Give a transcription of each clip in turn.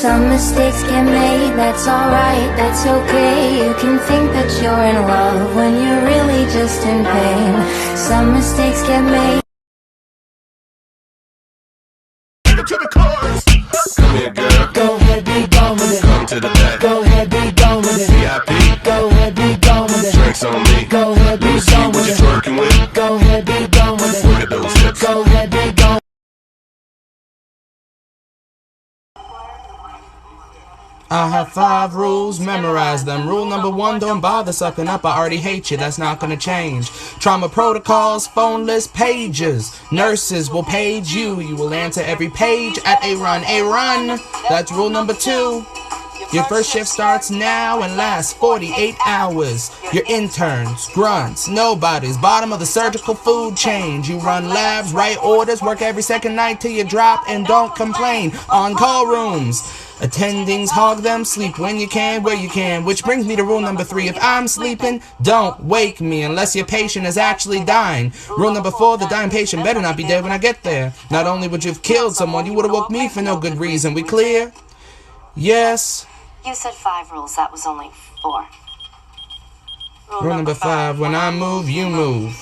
Some mistakes get made, that's alright, that's okay. You can think that you're in love when you're really just in pain. Some mistakes get made. To the chorus. Come here, girl. Go ahead, be gone with it. Come to the back. Go ahead, be gone with it. VIP. Go ahead, be gone with it. Drinks on me. Go ahead, be gone with it. What you twerking with? Go ahead, be gone with it. Look at those hips. Go ahead, be gone. I have 5 rules, memorize them. Rule number 1, don't bother sucking up. I already hate you, that's not gonna change. Trauma protocols, phone list pages. Nurses will page you. You will answer every page at a run. A run! That's rule number 2. Your first shift starts now and lasts 48 hours. Your interns, grunts, nobodies, bottom of the surgical food chain. You run labs, write orders, work every second night till you drop and don't complain. On-call rooms. Attendings hog them, sleep when you can, where you can. Which brings me to rule number 3. If I'm sleeping, don't wake me unless your patient is actually dying. Rule number 4, the dying patient better not be dead when I get there. Not only would you have killed someone, you would have woke me for no good reason. We clear? Yes. You said 5 rules, that was only 4. Rule number 5, when I move, you move.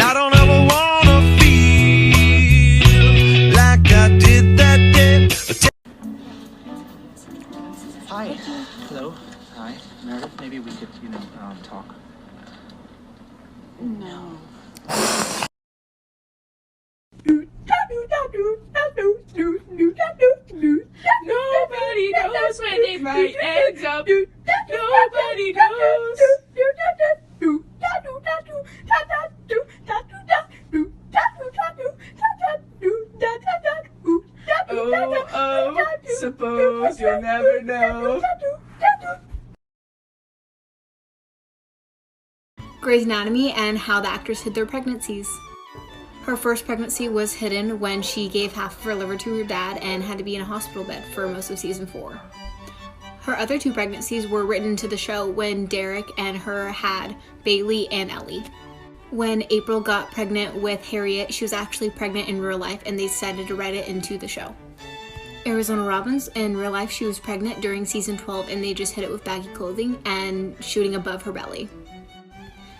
I don't ever wanna feel like I did that day. Hi. Hello. Hi. Meredith, maybe we could, talk. No. Nobody knows when they might end up. Nobody knows. Oh, suppose you'll never know. Grey's Anatomy and how the actors hid their pregnancies. Her first pregnancy was hidden when she gave half of her liver to her dad and had to be in a hospital bed for most of season 4. Her other 2 pregnancies were written to the show when Derek and her had Bailey and Ellie. When April got pregnant with Harriet, she was actually pregnant in real life and they decided to write it into the show. Arizona Robbins, in real life she was pregnant during season 12 and they just hid it with baggy clothing and shooting above her belly.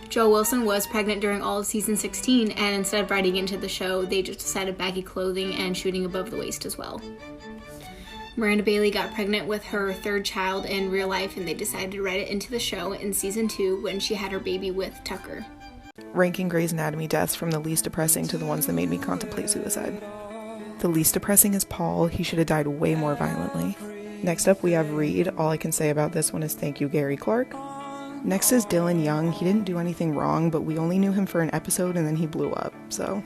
Jo Wilson was pregnant during all of season 16 and instead of writing into the show, they just decided baggy clothing and shooting above the waist as well. Miranda Bailey got pregnant with her 3rd child in real life and they decided to write it into the show in season 2 when she had her baby with Tucker. Ranking Grey's Anatomy deaths from the least depressing to the ones that made me contemplate suicide. The least depressing is Paul. He should have died way more violently. Next up we have Reed. All I can say about this one is thank you, Gary Clark. Next is Dylan Young. He didn't do anything wrong, but we only knew him for an episode and then he blew up, so.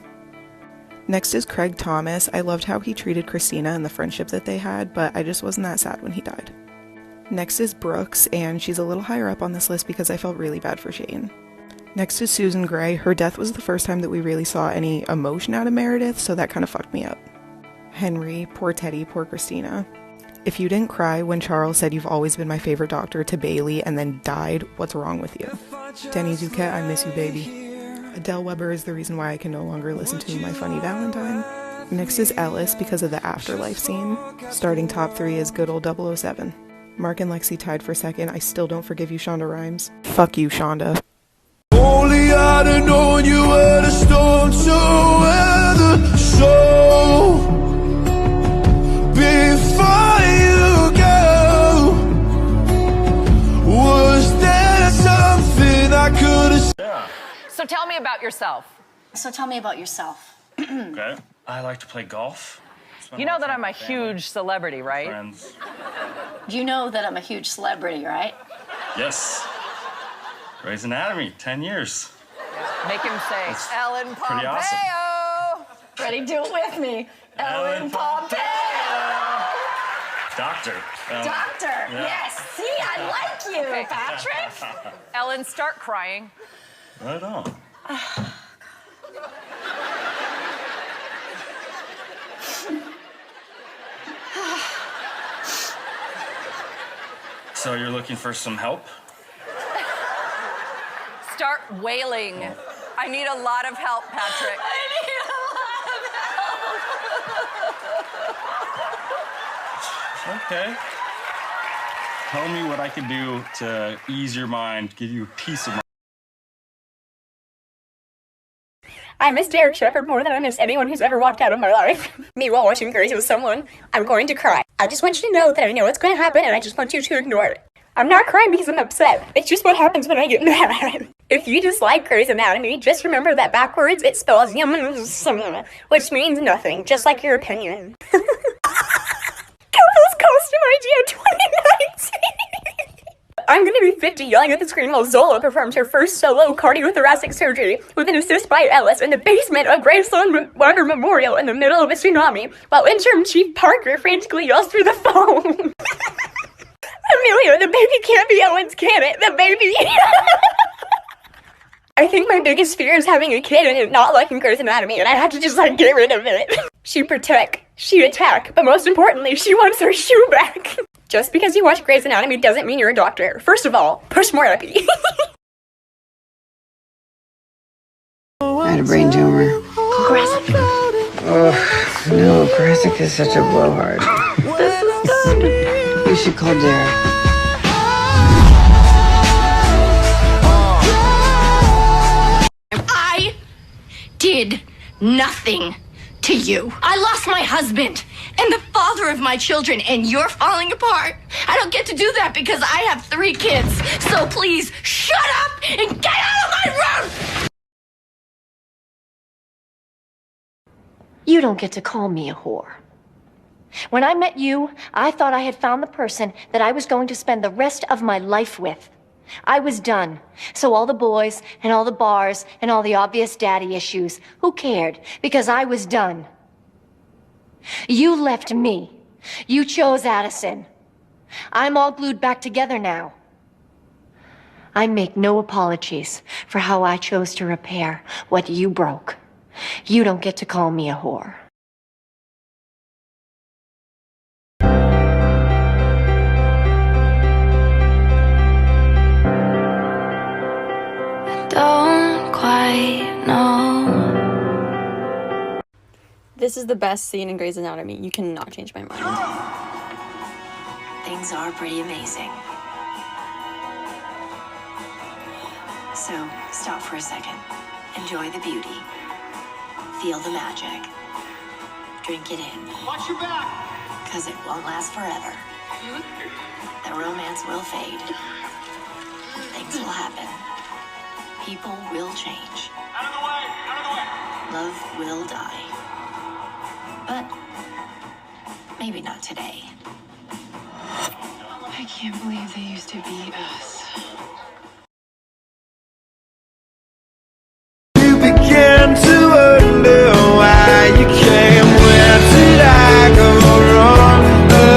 Next is Craig Thomas. I loved how he treated Christina and the friendship that they had, but I just wasn't that sad when he died. Next is Brooks, and she's a little higher up on this list because I felt really bad for Shane. Next is Susan Gray. Her death was the first time that we really saw any emotion out of Meredith, so that kind of fucked me up. Henry, poor Teddy, poor Christina. If you didn't cry when Charles said you've always been my favorite doctor to Bailey and then died, what's wrong with you? Denny Zuquette, I miss you, baby. Adele Weber is the reason why I can no longer listen to My Funny Valentine. Next is Ellis because of the afterlife scene. Starting top 3 is good old 007. Mark and Lexi tied for 2nd. I still don't forgive you, Shonda Rhimes. Fuck you, Shonda. Only I'd have known you were the storm to weather, so before you go, was there something I could have said? So tell me about yourself. Okay. I like to play golf. You know that I'm a huge celebrity, right? Friends. You know that I'm a huge celebrity, right? Yes. Grey's Anatomy, 10 years. Make him say, That's Ellen pretty Pompeo. awesome. Ready, do it with me. Ellen Pompeo. Doctor. Doctor, Yeah. yes. See, I like you, Okay. Patrick. Ellen, start crying. Right on. So you're looking for some help? start wailing. I need a lot of help, Patrick. I need a lot of help. Okay. Tell me what I can do to ease your mind, give you peace of mind. I miss Derek Shepherd more than I miss anyone who's ever walked out of my life. Meanwhile, watching Grace with someone, I'm going to cry. I just want you to know that I know what's going to happen, and I just want you to ignore it. I'm not crying because I'm upset. It's just what happens when I get mad. If you dislike Grey's Anatomy, just remember that backwards it spells which means nothing, just like your opinion. Couples Costume Idea 2019. I'm gonna be 50 yelling at the screen while Zola performs her first solo cardiothoracic surgery with an assist by Ellis in the basement of Graceland Wonder Memorial in the middle of a tsunami, while interim Chief Parker frantically yells through the phone. Amelia, the baby can't be Owens, can it? The baby. I think my biggest fear is having a kid and it not liking Grey's Anatomy, and I have to just get rid of it. She protect, she attack, but most importantly, she wants her shoe back. Just because you watch Grey's Anatomy doesn't mean you're a doctor. First of all, push more epi. I had a brain tumor. Aggressive. Oh, no, Aggressive is such a blowhard. This is stupid. You should call Derek. I did nothing to you. I lost my husband and the father of my children, and you're falling apart. I don't get to do that because I have 3 kids. So please, shut up and get out of my room! You don't get to call me a whore. When I met you, I thought I had found the person that I was going to spend the rest of my life with. I was done. So all the boys and all the bars and all the obvious daddy issues, who cared? Because I was done. You left me. You chose Addison. I'm all glued back together now. I make no apologies for how I chose to repair what you broke. You don't get to call me a whore. Don't quite know. This is the best scene in Grey's Anatomy. You cannot change my mind. Things are pretty amazing. So, stop for a second. Enjoy the beauty. Feel the magic. Drink it in. Watch your back! Because it won't last forever. The romance will fade. Things will happen. People will change. Out of the way! Out of the way! Love will die. But maybe not today. I can't believe they used to be us. You began to wonder why you came. Where did I go wrong?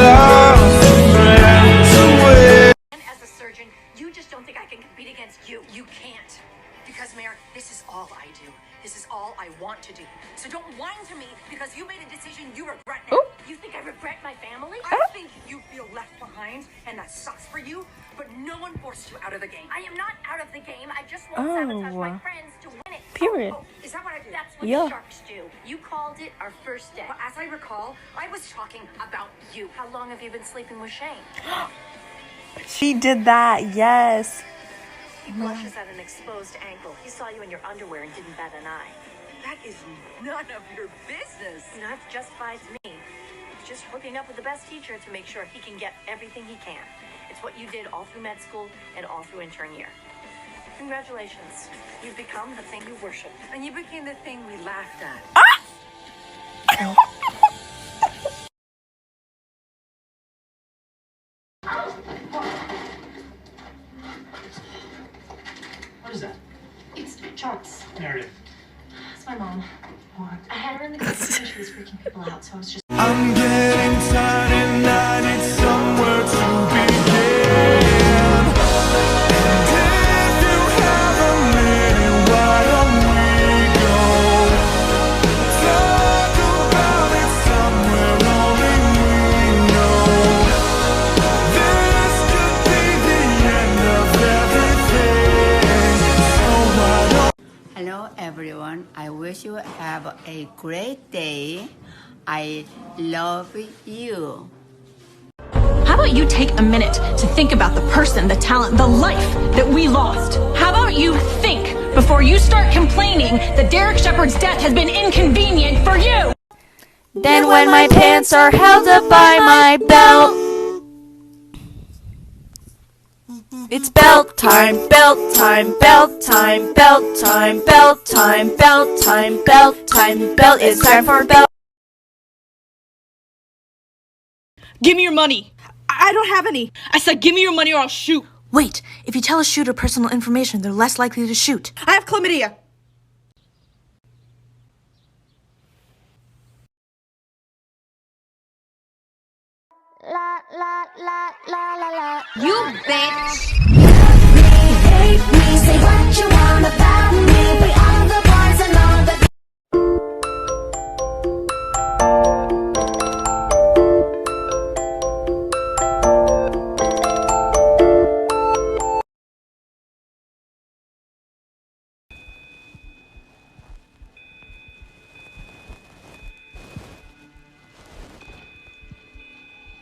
Lost friends away. And as a surgeon, you just don't think I can compete against you. You can't. Because, Mayor, this is all I do. This is all I want to do. So don't whine to me because you made a decision you regret now. You think I regret my family? I think you feel left behind, and that sucks for you, but no one forced you out of the game. I am not out of the game. I just won't sabotage my friends to win it. Period. Is that what I do? That's what Yeah. the Sharks do. You called it our first day. But as I recall, I was talking about you. How long have you been sleeping with Shane? She did that, yes. He blushes at an exposed ankle. He saw you in your underwear and didn't bat an eye. That is none of your business. That justifies me. Just hooking up with the best teacher to make sure he can get everything he can. It's what you did all through med school and all through intern year. Congratulations. You've become the thing you worship. And you became the thing we laughed at. What is that? It's charts. Meredith. It's my mom. What? I had her in the cookie and she was freaking people out, so I was just... I'm getting tired and I need somewhere to begin. And if you have a minute, why don't we go talk about it somewhere only we know? This could be the end of everything. So Hello, everyone. I wish you have a great day. I love you. How about you take a minute to think about the person, the talent, the life that we lost? How about you think before you start complaining that Derek Shepard's death has been inconvenient for you? Then when my pants are held up by my belt, it's belt time, belt time, belt time, belt time, belt time, belt time, belt time, belt. It's time for belt. Give me your money. I don't have any. I said give me your money or I'll shoot. Wait, if you tell a shooter personal information, they're less likely to shoot. I have chlamydia. La la la la la la. You bitch. Hate me, say what you want about me, but all the boys and all the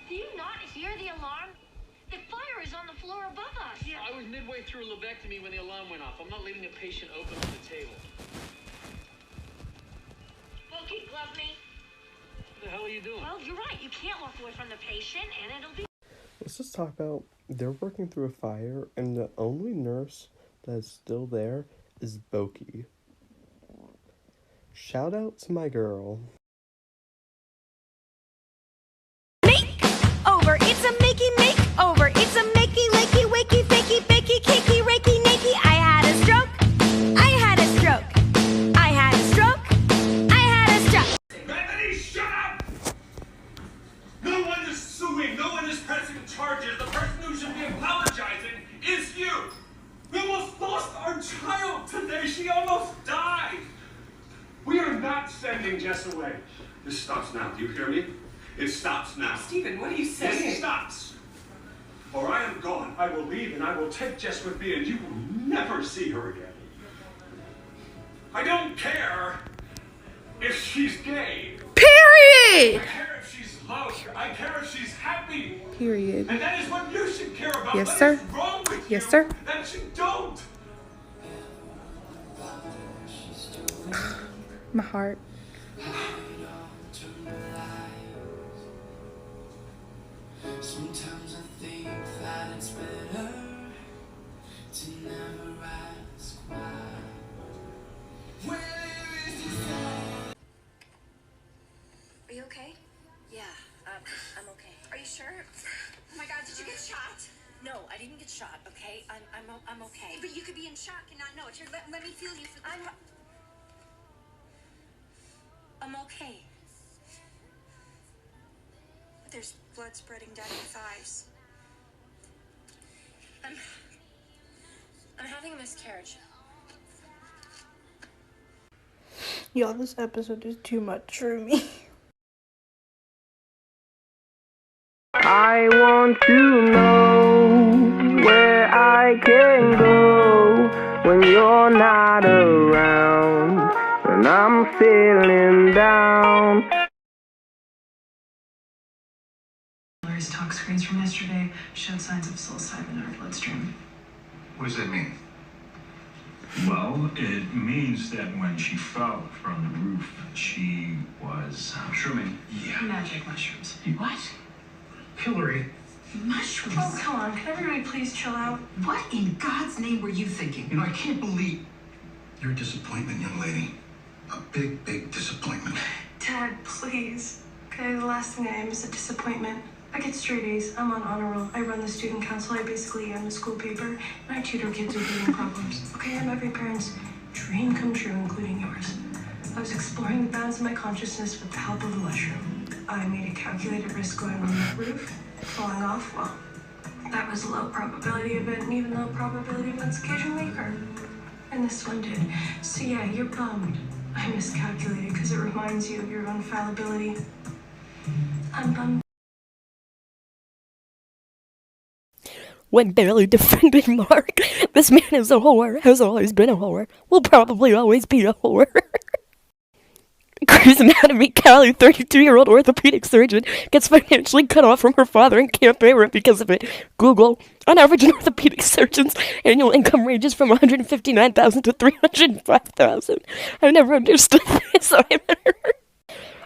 Do you not hear the alarm? The fire is on the floor above us. Yeah, I was midway through a lobectomy when the alarm went off. I'm not leaving a patient open on the table. Pokey, glove me. What the hell are you doing? Well, you're right. You can't walk away from the patient, and it'll be... Let's just talk about, they're working through a fire, and the only nurse that is still there is Boki. Shout out to my girl. Over, it's a makey makeover. It's a makey lakey wakey fakey bakey cakey rakey nakey. I had a stroke. I had a stroke. I had a stroke. I had a stroke. Bethany, shut up! No one is suing. No one is pressing charges. The person who should be apologizing is you. We almost lost our child today. She almost died. We are not sending Jess away. This stops now. Do you hear me? It stops now. Stephen, what are you saying? It stops. Or I am gone. I will leave and I will take Jess with me and you will never see her again. I don't care if she's gay. Period! I care if she's loved. I care if she's happy. Period. And that is what you should care about. Yes, What sir. is wrong with Yes, you sir. that you don't? My heart. Sometimes I think that it's better to never ask why. Are you okay? Yeah, I'm okay. Are you sure? Oh my God, did you get shot? No, I didn't get shot. Okay, I'm okay. But you could be in shock and not know it. Here, let me feel you. I'm okay. There's blood spreading down your thighs. I'm having a miscarriage. Y'all, this episode is too much for me. I want to know where I can go when you're not around, and I'm feeling down. Lori's tox screens from yesterday showed signs of psilocybin in her bloodstream. What does that mean? Well, it means that when she fell from the roof, she was shrooming. Yeah. Magic mushrooms. What? Hillary. Mushrooms? Oh, come on. Can everybody please chill out? What in God's name were you thinking? You know, I can't believe... You're a disappointment, young lady. A big, big disappointment. Dad, please. Okay, the last thing I am is a disappointment. I get straight A's. I'm on honor roll. I run the student council. I basically am the school paper. And I tutor kids with reading problems. Okay, I'm every parent's dream come true, including yours. I was exploring the bounds of my consciousness with the help of a mushroom. I made a calculated risk going on that roof. Falling off, well, that was a low probability event, and even low probability events occasionally occur. And this one did. So yeah, you're bummed. I miscalculated because it reminds you of your own fallibility. I'm bummed. when barely defending Mark. This man is a whore, has always been a whore, will probably always be a whore. Grey's Anatomy Callie, 32-year-old orthopedic surgeon, gets financially cut off from her father and can't pay rent because of it. Google. On average, an orthopedic surgeon's annual income ranges from $159,000 to $305,000. I never understood this either.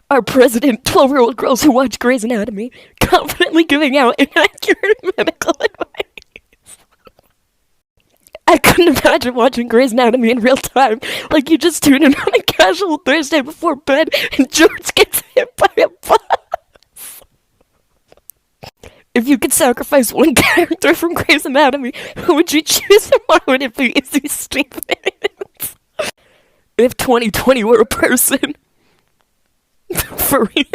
Our president, 12-year-old girls who watch Grey's Anatomy, confidently giving out inaccurate medical advice. I couldn't imagine watching Grey's Anatomy in real time. Like you just tune in on a casual Thursday before bed and George gets hit by a bus. If you could sacrifice one character from Grey's Anatomy, who would you choose and why would it be? Izzy Stevens? If 2020 were a person. For real?